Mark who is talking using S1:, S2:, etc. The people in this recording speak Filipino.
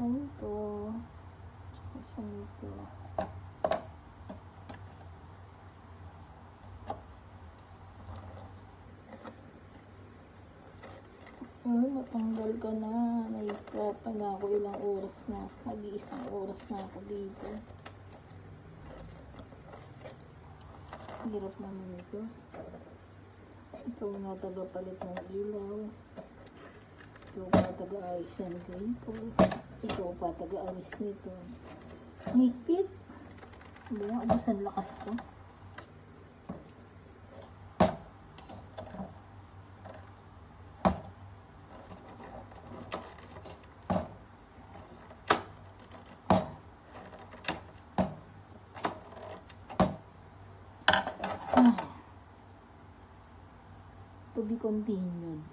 S1: Saan ito? Saan ito? Matanggal ka na. Nahihirapan na ako, ilang oras na. Mag-iisang oras na ako dito. Hirap naman ito. Ikaw na tagapalit ng ilaw. Ikaw pa taga-ayos ng gripo. Ikaw pa taga-alis nito. Higpit. Hindi na, ubusan lakas ko. To be continued.